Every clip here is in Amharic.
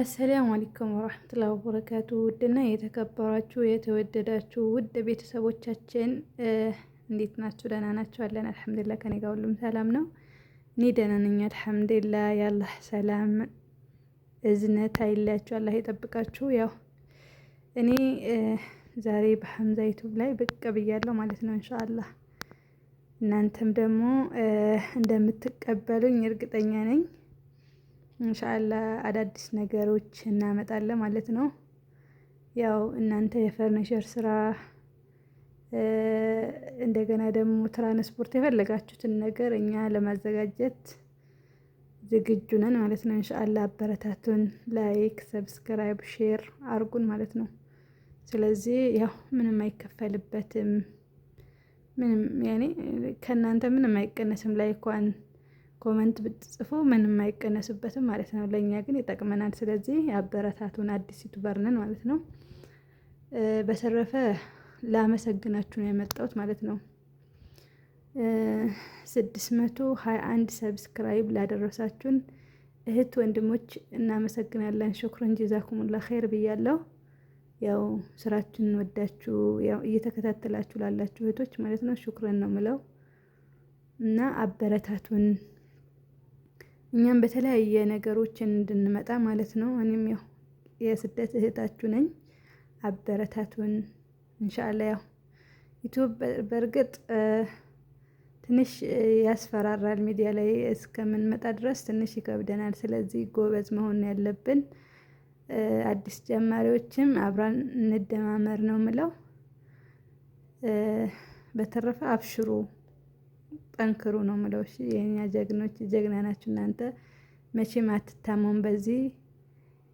አሰላሙ አለይኩም ወራህመቱላሂ ወበረካቱ። ውድና የተከበራችሁ የተወደዳችሁ ውድ ቤተሰቦቻችን እንዴት ናችሁ? ደህና ናችሁ? አለን አልሐምዱሊላህ። ከኔ ጋር ሁሉም ሰላም ነው። እኔ ደህና ነኝ አልሐምዱሊላህ። የአላህ ሰላም እዝነት አይለያችሁ፣ አላህ ይጠብቃችሁ። ያው እኔ ዛሬ በሐምዛ ዩቲዩብ ላይ ብቅ ብያለሁ ማለት ነው። ኢንሻአላህ እናንተም ደግሞ እንደምትቀበሉኝ እርግጠኛ ነኝ። ኢንሻአላህ አዳዲስ ነገሮች እናመጣለን ማለት ነው። ያው እናንተ የፈርኒቸር ስራ እንደገና ደግሞ ትራንስፖርት የፈለጋችሁትን ነገር እኛ ለማዘጋጀት ዝግጁ ነን ማለት ነው። ኢንሻአላህ አበረታቱን። ላይክ፣ ሰብስክራይብ፣ ሼር አርጉን ማለት ነው። ስለዚህ ያው ምንም አይከፈልበትም። ምንም ያኔ ከእናንተ ምንም አይቀነስም። ላይኳን ኮመንት ብትጽፉ ምንም አይቀነስበትም ማለት ነው። ለእኛ ግን ይጠቅመናል። ስለዚህ አበረታቱን። አዲስ ዩቱበር ነን ማለት ነው። በተረፈ ላመሰግናችሁ ነው የመጣሁት ማለት ነው። 621 ሰብስክራይብ ላደረሳችሁን እህት ወንድሞች እናመሰግናለን። ሹክራን ጀዛኩሙላ ኸይር ብያለሁ። ያው ስራችንን ወዳችሁ ያው እየተከታተላችሁ ላላችሁ እህቶች ማለት ነው ሹክራን ነው ምለው እና አበረታቱን። እኛም በተለያየ ነገሮችን እንድንመጣ ማለት ነው። እኔም ያው የስደት እህታችሁ ነኝ። አበረታቱን ኢንሻአላህ። ያው ዩቲዩብ በእርግጥ ትንሽ ያስፈራራል። ሚዲያ ላይ እስከምንመጣ ድረስ ትንሽ ይከብደናል። ስለዚህ ጎበዝ መሆን ያለብን አዲስ ጀማሪዎችም አብራን እንደማመር ነው ምለው። በተረፈ አብሽሩ፣ ጠንክሩ ነው ምለው። እሺ የኛ ጀግኖች ጀግና ናችሁ እናንተ። መቼም አትታሙም በዚህ።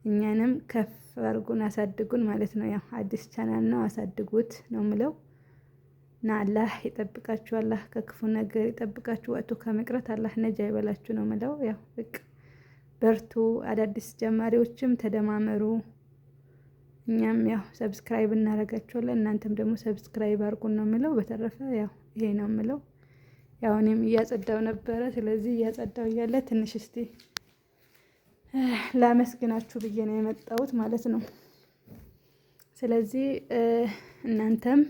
እኛንም ከፍ አርጉን፣ አሳድጉን ማለት ነው። ያው አዲስ ቻናል ነው፣ አሳድጉት ነው ምለው እና አላህ ይጠብቃችሁ። አላህ ከክፉ ነገር ይጠብቃችሁ። ወጥቶ ከመቅረት አላህ ነጃ ይበላችሁ ነው ምለው። ያው በቃ በርቱ። አዳዲስ ጀማሪዎችም ተደማመሩ። እኛም ያው ሰብስክራይብ እናረጋችኋለን፣ እናንተም ደግሞ ሰብስክራይብ አርጉን ነው ምለው። በተረፈ ያው ይሄ ነው ምለው። ያው እኔም እያጸዳው ነበረ። ስለዚህ እያጸዳው እያለ ትንሽ እስቲ ላመስግናችሁ ብዬ ነው የመጣሁት ማለት ነው። ስለዚህ እናንተም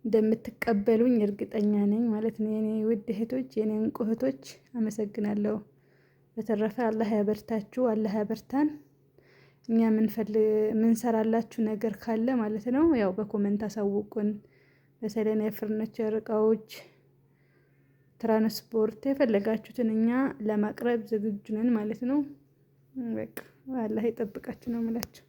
እንደምትቀበሉኝ እርግጠኛ ነኝ ማለት ነው። የኔ ውድ እህቶች፣ የኔ እንቁ እህቶች አመሰግናለሁ። በተረፈ አላህ ያበርታችሁ፣ አላህ ያበርታን። እኛ ምንሰራላችሁ ነገር ካለ ማለት ነው ያው በኮሜንት አሳውቁን። በተለይ የፈርኒቸር እቃዎች፣ ትራንስፖርት የፈለጋችሁትን እኛ ለማቅረብ ዝግጁ ነን ማለት ነው። በቃ አላህ ይጠብቃችሁ ነው የምላችሁ።